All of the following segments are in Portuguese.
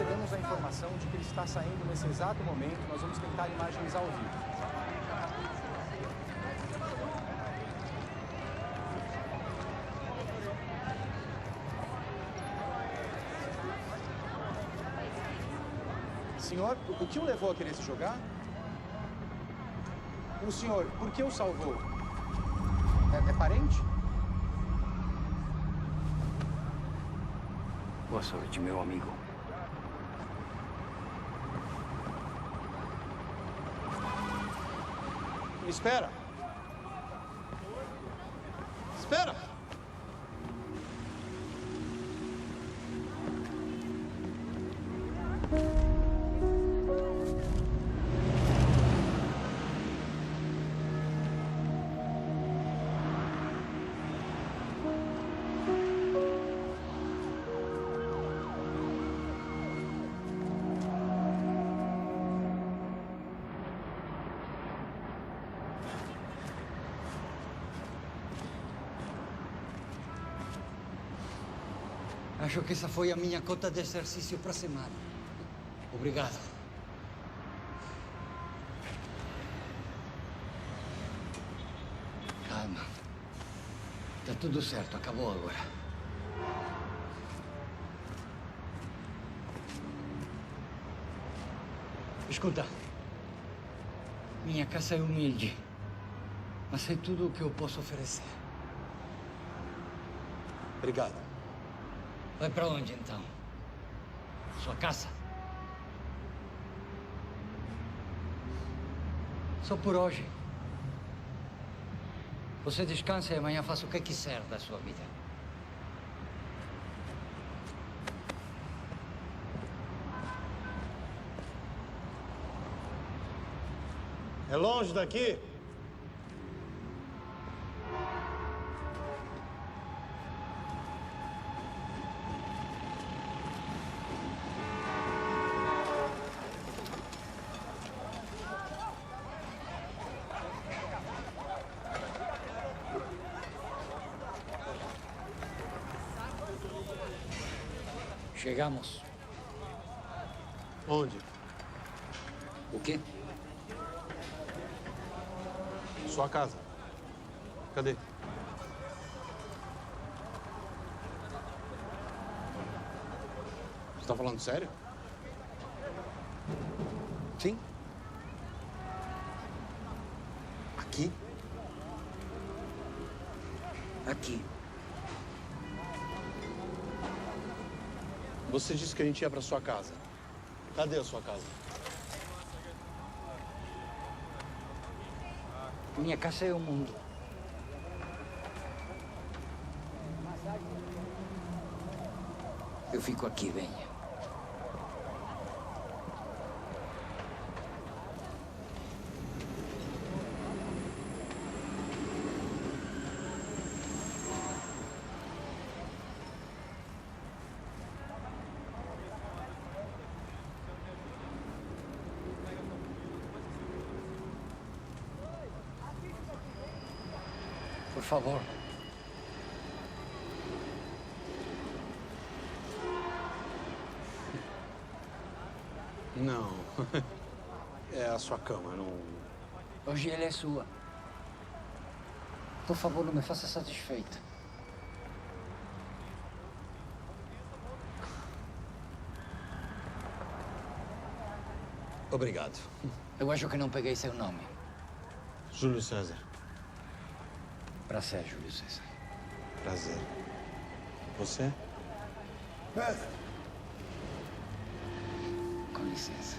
recebemos a informação de que ele está saindo nesse exato momento. Nós vamos tentar imagens ao vivo. Senhor, o que o levou a querer se jogar? O senhor, por que o salvou? É parente? Boa sorte, meu amigo. Espera! Espera! Acho que essa foi a minha cota de exercício para a semana. Obrigado. Calma. Tá tudo certo, acabou agora. Escuta. Minha casa é humilde, mas é tudo o que eu posso oferecer. Obrigado. Vai para onde, então? Sua casa? Só por hoje. Você descansa e amanhã faça o que quiser da sua vida. É longe daqui? Chegamos. Onde? O quê? Sua casa. Cadê? Você tá falando sério? Sim. Aqui? Aqui. Você disse que a gente ia pra sua casa. Cadê a sua casa? Minha casa é o mundo. Eu fico aqui, venha. Por favor. Não. É a sua cama, não... Hoje ela é sua. Por favor, não me faça satisfeita. Obrigado. Eu acho que não peguei seu nome. Júlio César. Prazer, Júlio César. Prazer. Você? Com licença.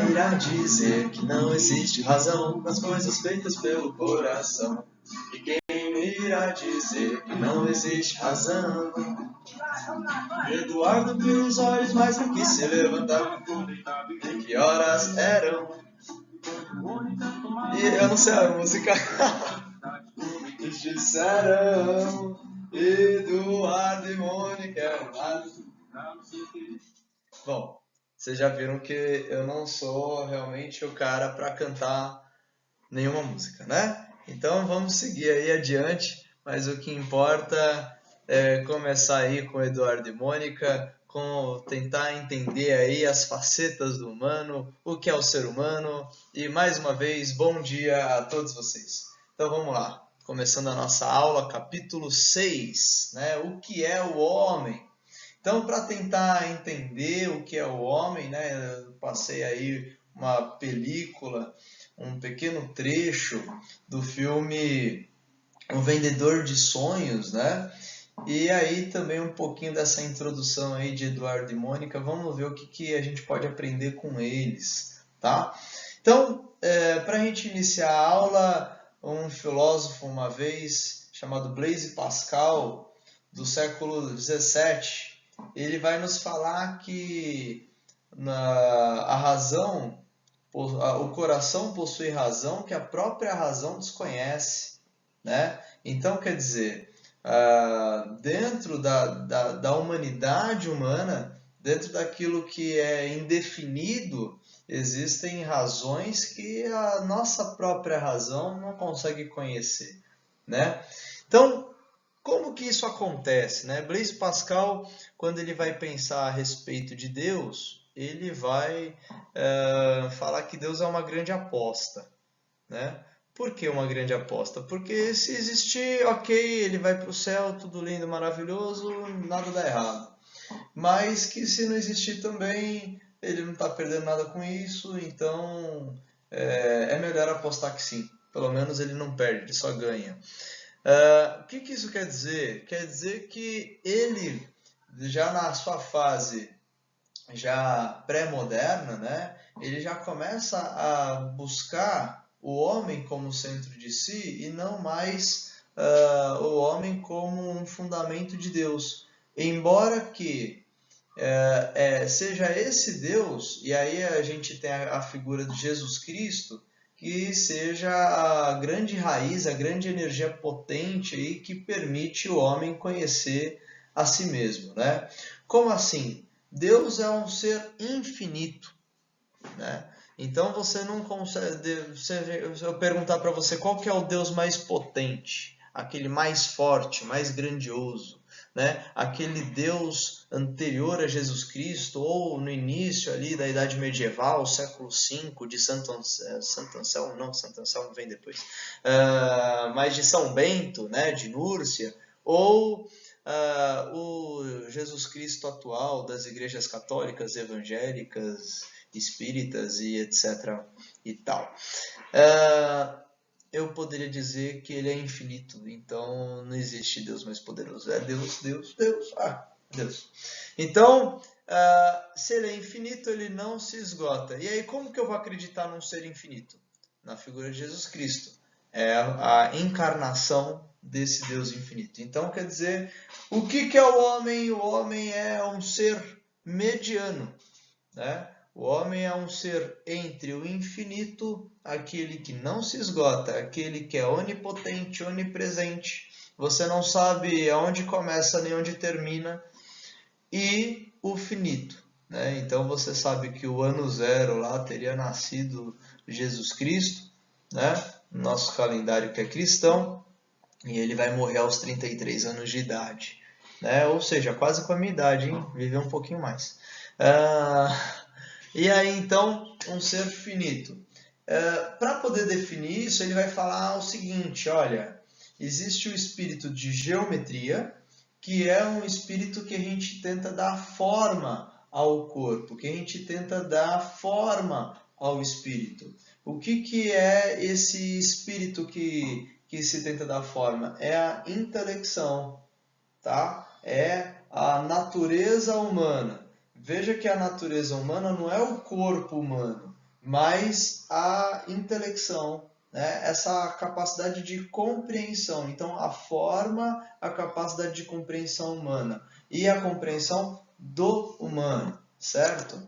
irá dizer que não existe razão nas coisas feitas pelo coração? E quem me irá dizer que não existe razão? Eduardo viu os olhos, mas não quis se levantar. E que horas eram? E eu não sei a música. Eles disseram Eduardo e Mônica eram nada. Bom, vocês já viram que eu não sou realmente o cara para cantar nenhuma música, né? Então vamos seguir aí adiante, mas o que importa é começar aí com Eduardo e Mônica, com tentar entender aí as facetas do humano, o que é o ser humano, e mais uma vez, bom dia a todos vocês. Então vamos lá, começando a nossa aula, capítulo 6, né? O que é o homem? Então, para tentar entender o que é o homem, né, eu passei aí uma película, um pequeno trecho do filme O Vendedor de Sonhos, né? E aí também um pouquinho dessa introdução aí de Eduardo e Mônica, vamos ver o que a gente pode aprender com eles, tá? Então, para a gente iniciar a aula, um filósofo uma vez chamado Blaise Pascal, do século 17, ele vai nos falar que a razão, o coração possui razão que a própria razão desconhece, né? Então, quer dizer, dentro da humanidade humana, dentro daquilo que é indefinido, existem razões que a nossa própria razão não consegue conhecer, né? Então, como que isso acontece, né? Blaise Pascal, quando ele vai pensar a respeito de Deus, ele vai falar que Deus é uma grande aposta, né? Por que uma grande aposta? Porque se existir, ok, ele vai para o céu, tudo lindo, maravilhoso, nada dá errado. Mas que se não existir também, ele não está perdendo nada com isso, então é melhor apostar que sim. Pelo menos ele não perde, ele só ganha. O que isso quer dizer? Quer dizer que ele, já na sua fase já pré-moderna, né, ele já começa a buscar o homem como centro de si e não mais o homem como um fundamento de Deus. Embora que seja esse Deus, e aí a gente tem a figura de Jesus Cristo, que seja a grande raiz, a grande energia potente aí que permite o homem conhecer a si mesmo, né? Como assim? Deus é um ser infinito, né? Então você não consegue. Se eu perguntar para você qual que é o Deus mais potente, aquele mais forte, mais grandioso, né? Aquele Deus anterior a Jesus Cristo ou no início ali da Idade Medieval, século V, de Santo Anselmo, não, Santo Anselmo vem depois, mas de São Bento, né? De Núrcia, ou o Jesus Cristo atual das igrejas católicas, evangélicas, espíritas e etc. e tal. Eu poderia dizer que ele é infinito, então não existe Deus mais poderoso. É Deus, Deus, Deus. Deus. Então, se ele é infinito, ele não se esgota. E aí, como que eu vou acreditar num ser infinito? Na figura de Jesus Cristo. É a encarnação desse Deus infinito. Então, quer dizer, o que é o homem? O homem é um ser mediano, né? O homem é um ser entre o infinito, aquele que não se esgota, aquele que é onipotente, onipresente. Você não sabe aonde começa nem onde termina. E o finito, né? Então você sabe que o ano zero lá teria nascido Jesus Cristo, né? Nosso calendário que é cristão, e ele vai morrer aos 33 anos de idade, né? Ou seja, quase com a minha idade, hein? Viver um pouquinho mais. E aí, então, um ser finito. Para poder definir isso, ele vai falar o seguinte, olha, existe o espírito de geometria, que é um espírito que a gente tenta dar forma ao corpo, que a gente tenta dar forma ao espírito. O que é esse espírito que se tenta dar forma? É a intelecção, tá? É a natureza humana. veja que a natureza humana não é o corpo humano, mas a intelecção, né? Essa capacidade de compreensão. Então, a forma, a capacidade de compreensão humana e a compreensão do humano, certo?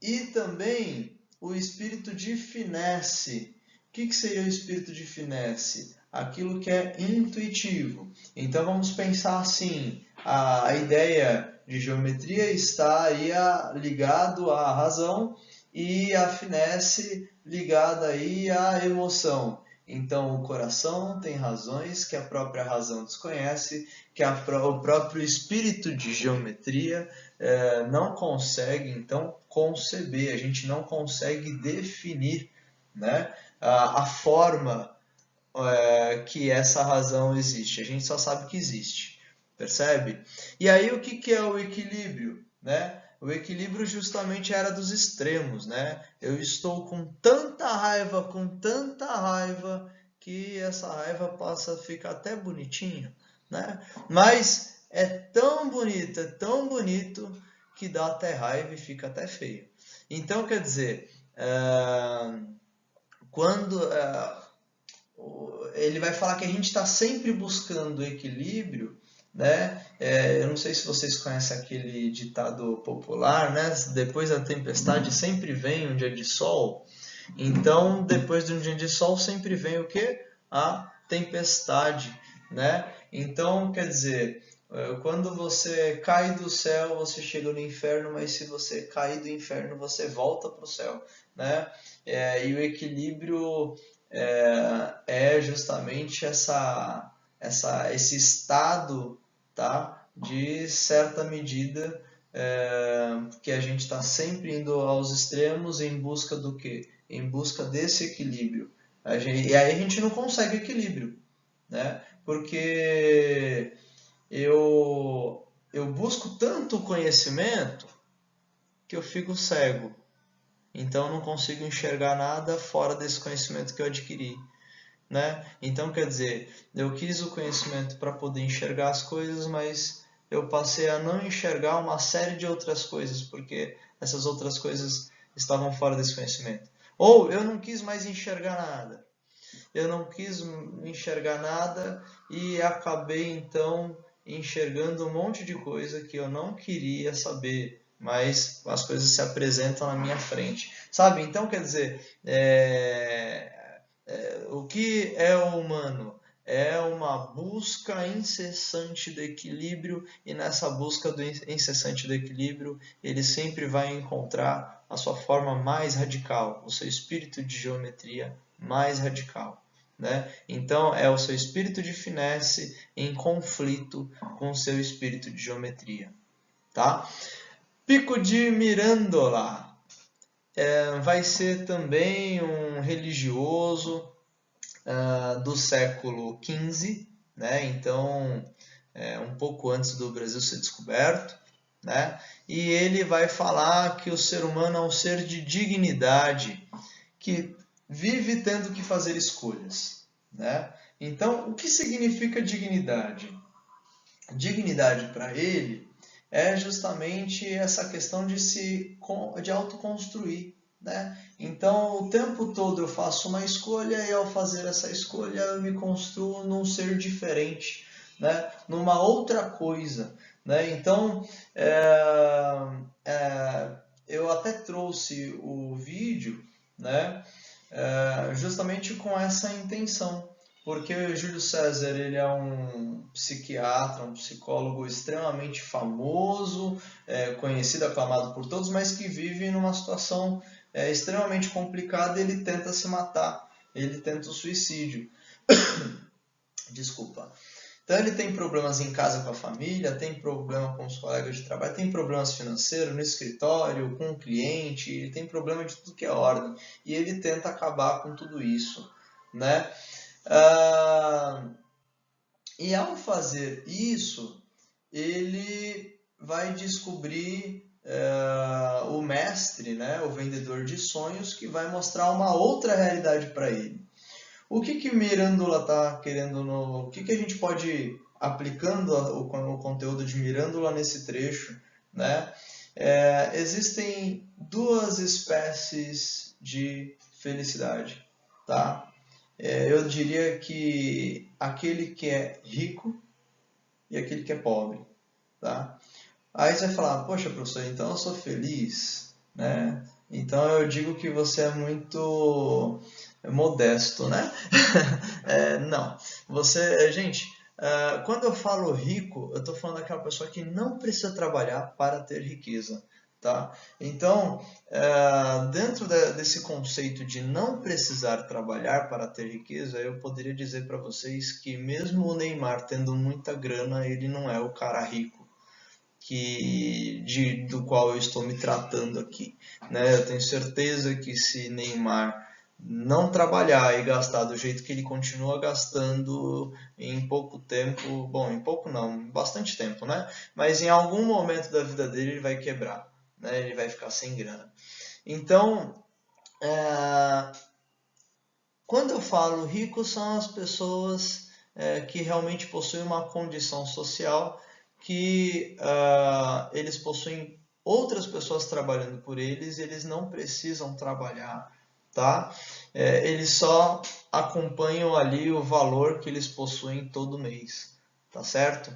E também o espírito de finesse. O que seria o espírito de finesse? Aquilo que é intuitivo. Então vamos pensar assim, a ideia de geometria está aí ligado à razão e a finesse ligada aí à emoção. Então o coração tem razões que a própria razão desconhece, que o próprio espírito de geometria não consegue então conceber, a gente não consegue definir, né, a forma que essa razão existe. A gente só sabe que existe, percebe? E aí o que é o equilíbrio, né? O equilíbrio justamente era dos extremos, né? Eu estou com tanta raiva, que essa raiva passa a ficar até bonitinha, né? Mas é tão bonito que dá até raiva e fica até feio. Então, quer dizer, quando ele vai falar que a gente está sempre buscando equilíbrio, né? Eu não sei se vocês conhecem aquele ditado popular, né? Depois da tempestade sempre vem um dia de sol. Então, depois de um dia de sol sempre vem o quê? A tempestade, né? Então, quer dizer, quando você cai do céu, você chega no inferno, mas se você cair do inferno, você volta para o céu, né? E o equilíbrio é justamente esse estado, tá? De certa medida, que a gente está sempre indo aos extremos em busca do quê? Em busca desse equilíbrio. E aí a gente não consegue equilíbrio, né? Porque eu busco tanto conhecimento que eu fico cego. Então eu não consigo enxergar nada fora desse conhecimento que eu adquiri, né? Então, quer dizer, eu quis o conhecimento para poder enxergar as coisas, mas eu passei a não enxergar uma série de outras coisas, porque essas outras coisas estavam fora desse conhecimento. Ou eu não quis mais enxergar nada. Eu não quis enxergar nada e acabei, então, enxergando um monte de coisa que eu não queria saber, mas as coisas se apresentam na minha frente. Sabe? Então, quer dizer, o que é o humano? É uma busca incessante do equilíbrio, e nessa busca incessante do equilíbrio, ele sempre vai encontrar a sua forma mais radical, o seu espírito de geometria mais radical, né? Então, é o seu espírito de finesse em conflito com o seu espírito de geometria, tá? Pico de Mirandola vai ser também um religioso do século XV, né? Então, um pouco antes do Brasil ser descoberto, né? E ele vai falar que o ser humano é um ser de dignidade, que vive tendo que fazer escolhas, né? Então, o que significa dignidade? Dignidade para ele é justamente essa questão de autoconstruir, né? Então, o tempo todo eu faço uma escolha e ao fazer essa escolha eu me construo num ser diferente, né? Numa outra coisa, né? Então, eu até trouxe o vídeo, né? Justamente com essa intenção, porque o Júlio César ele é um psiquiatra, um psicólogo extremamente famoso, conhecido, aclamado por todos, mas que vive numa situação extremamente complicada. Ele tenta se matar, ele tenta o suicídio. Desculpa. Então ele tem problemas em casa com a família, tem problema com os colegas de trabalho, tem problemas financeiros no escritório, com o cliente, ele tem problema de tudo que é ordem. E ele tenta acabar com tudo isso, né? E ao fazer isso, ele vai descobrir o mestre, né? O vendedor de sonhos, que vai mostrar uma outra realidade para ele. O que Mirandola está querendo? O que a gente pode aplicando o conteúdo de Mirândola nesse trecho, né? Existem duas espécies de felicidade, tá? Eu diria que aquele que é rico e aquele que é pobre, tá? Aí você vai falar, poxa, professor, então eu sou feliz, né? Então eu digo que você é muito modesto, né? Não, gente, quando eu falo rico, eu estou falando daquela pessoa que não precisa trabalhar para ter riqueza, tá? Então, dentro desse conceito de não precisar trabalhar para ter riqueza, eu poderia dizer para vocês que mesmo o Neymar tendo muita grana, ele não é o cara rico do qual eu estou me tratando aqui, né? Eu tenho certeza que se Neymar não trabalhar e gastar do jeito que ele continua gastando, em pouco tempo, bom, em pouco não, bastante tempo, né? Mas em algum momento da vida dele ele vai quebrar, né? Ele vai ficar sem grana. Então, quando eu falo rico, são as pessoas que realmente possuem uma condição social que eles possuem outras pessoas trabalhando por eles e eles não precisam trabalhar, tá? Eles só acompanham ali o valor que eles possuem todo mês, tá certo?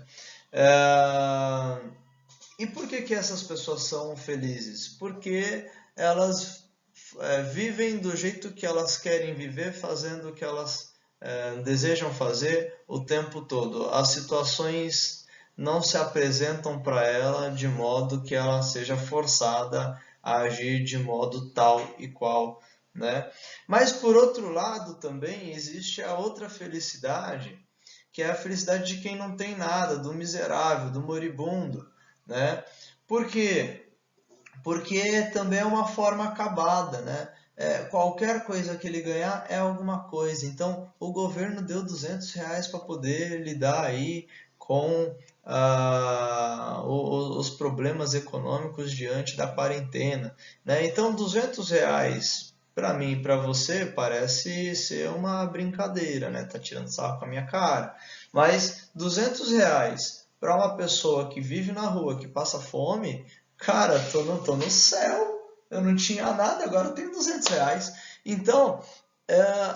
E por que essas pessoas são felizes? Porque elas vivem do jeito que elas querem viver, fazendo o que elas desejam fazer o tempo todo. As situações não se apresentam para ela de modo que ela seja forçada a agir de modo tal e qual, né? Mas por outro lado também existe a outra felicidade, que é a felicidade de quem não tem nada, do miserável, do moribundo, né? Por quê? Porque também é uma forma acabada, né? Qualquer coisa que ele ganhar é alguma coisa. Então, o governo deu R$200 para poder lidar aí com os problemas econômicos diante da quarentena, né? Então, R$200 para mim e para você parece ser uma brincadeira, né? Tá tirando sarro com a minha cara. Mas R$200 para uma pessoa que vive na rua, que passa fome, cara, tô no céu. Eu não tinha nada, agora eu tenho R$200. Então,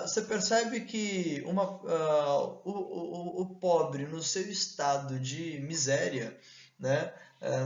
você percebe que o pobre, no seu estado de miséria, né,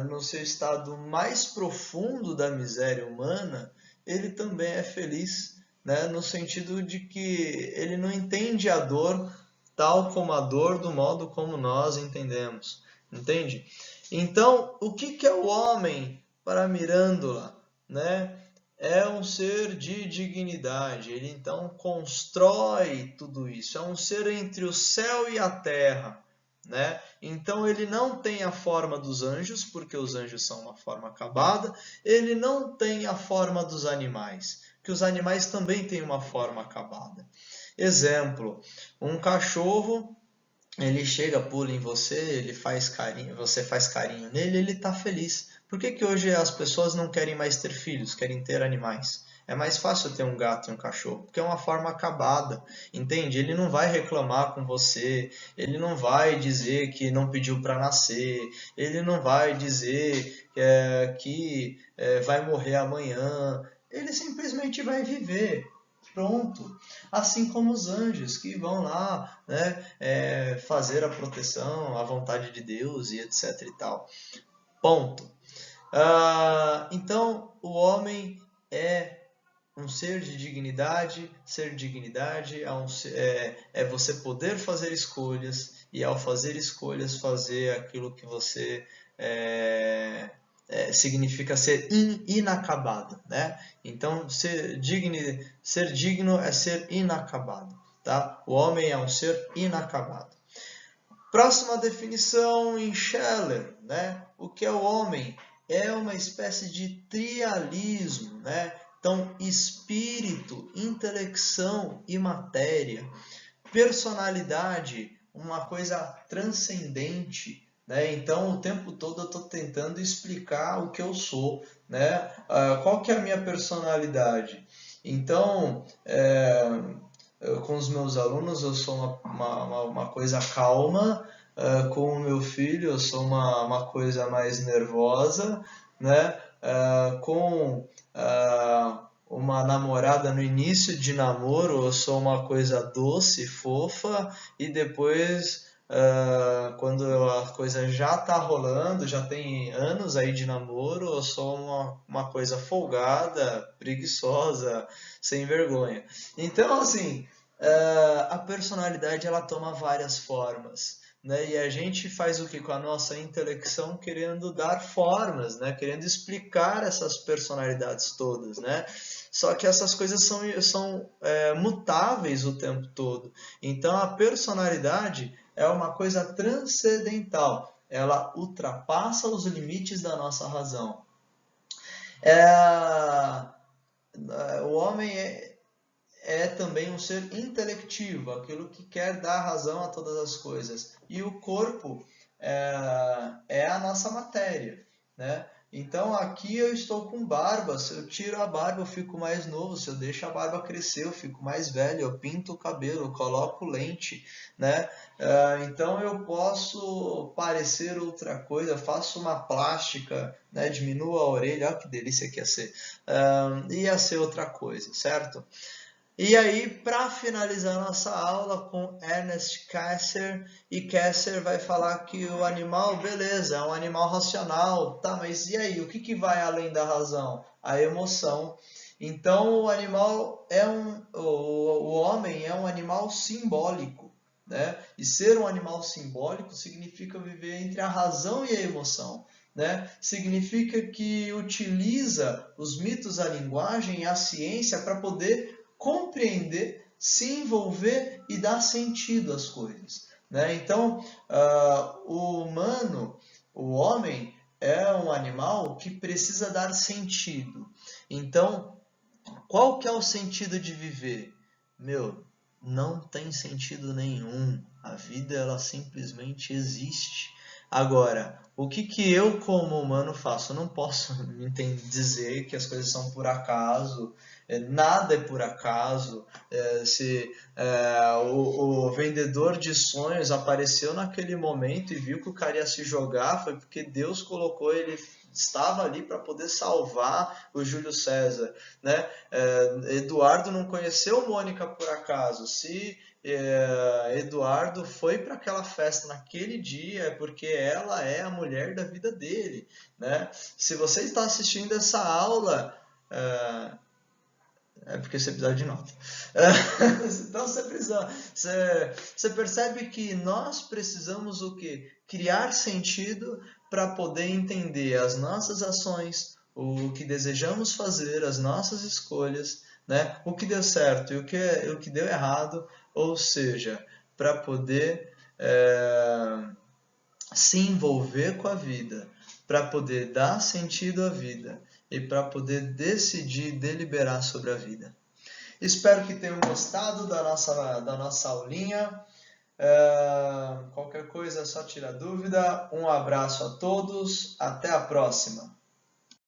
no seu estado mais profundo da miséria humana, ele também é feliz, né, no sentido de que ele não entende a dor tal como a dor do modo como nós entendemos, entende? Então, o que é o homem para Mirândola, né? É um ser de dignidade, ele então constrói tudo isso, é um ser entre o céu e a terra, né? Então ele não tem a forma dos anjos, porque os anjos são uma forma acabada, ele não tem a forma dos animais, que os animais também têm uma forma acabada. Exemplo, um cachorro, ele chega, pula em você, ele faz carinho, você faz carinho nele, ele está feliz. Por que hoje as pessoas não querem mais ter filhos, querem ter animais? É mais fácil ter um gato e um cachorro, porque é uma forma acabada, entende? Ele não vai reclamar com você, ele não vai dizer que não pediu para nascer, ele não vai dizer que vai morrer amanhã, ele simplesmente vai viver. Pronto. Assim como os anjos que vão lá, né, fazer a proteção, a vontade de Deus e etc e tal. Ponto. Então, o homem é um ser de dignidade. Ser dignidade é você poder fazer escolhas e, ao fazer escolhas, fazer aquilo que você significa ser inacabado, né? Então, ser digno é ser inacabado, tá? O homem é um ser inacabado. Próxima definição em Scheller, né? O que é o homem? É uma espécie de trialismo, né? Então, espírito, intelecção e matéria. Personalidade, uma coisa transcendente, né? Então, o tempo todo eu estou tentando explicar o que eu sou, né? Qual que é a minha personalidade? Então, com os meus alunos eu sou uma coisa calma, com o meu filho, eu sou uma coisa mais nervosa, né? Com uma namorada no início de namoro, eu sou uma coisa doce, fofa, e depois, quando a coisa já tá rolando, já tem anos aí de namoro, eu sou uma coisa folgada, preguiçosa, sem vergonha. Então, assim, a personalidade ela toma várias formas, né? E a gente faz o que com a nossa intelecção, querendo dar formas, né? Querendo explicar essas personalidades todas, né? Só que essas coisas são mutáveis o tempo todo. Então a personalidade é uma coisa transcendental. Ela ultrapassa os limites da nossa razão. O homem é também um ser intelectivo, aquilo que quer dar razão a todas as coisas. E o corpo é a nossa matéria, né? Então aqui eu estou com barba, se eu tiro a barba eu fico mais novo, se eu deixo a barba crescer eu fico mais velho, eu pinto o cabelo, eu coloco lente, né? Então eu posso parecer outra coisa, faço uma plástica, né? Diminuo a orelha, olha que delícia que ia ser, ia ser outra coisa, certo? E aí, para finalizar nossa aula com Ernest Cassirer, e Cassirer vai falar que o animal, beleza, é um animal racional, tá, mas e aí, o que vai além da razão? A emoção. Então, o homem é um animal simbólico, né? E ser um animal simbólico significa viver entre a razão e a emoção. Né? Significa que utiliza os mitos, a linguagem e a ciência para poder compreender, se envolver e dar sentido às coisas, né? Então, o humano, o homem, é um animal que precisa dar sentido. Então, qual que é o sentido de viver? Não tem sentido nenhum. A vida, ela simplesmente existe. Agora, o que eu como humano faço? Eu não posso dizer que as coisas são por acaso, nada é por acaso. Se o vendedor de sonhos apareceu naquele momento e viu que o cara ia se jogar, foi porque Deus colocou ele, estava ali para poder salvar o Júlio César, né? Eduardo não conheceu Mônica por acaso. Se Eduardo foi para aquela festa naquele dia, é porque ela é a mulher da vida dele, né? Se você está assistindo essa aula, é porque você precisa de nota. Então você percebe que nós precisamos o quê? Criar sentido para poder entender as nossas ações, o que desejamos fazer, as nossas escolhas, né? O que deu certo e o que deu errado, ou seja, para poder se envolver com a vida, para poder dar sentido à vida e para poder decidir, deliberar sobre a vida. Espero que tenham gostado da nossa aulinha. Qualquer coisa é só tirar dúvida. Um abraço a todos, até a próxima.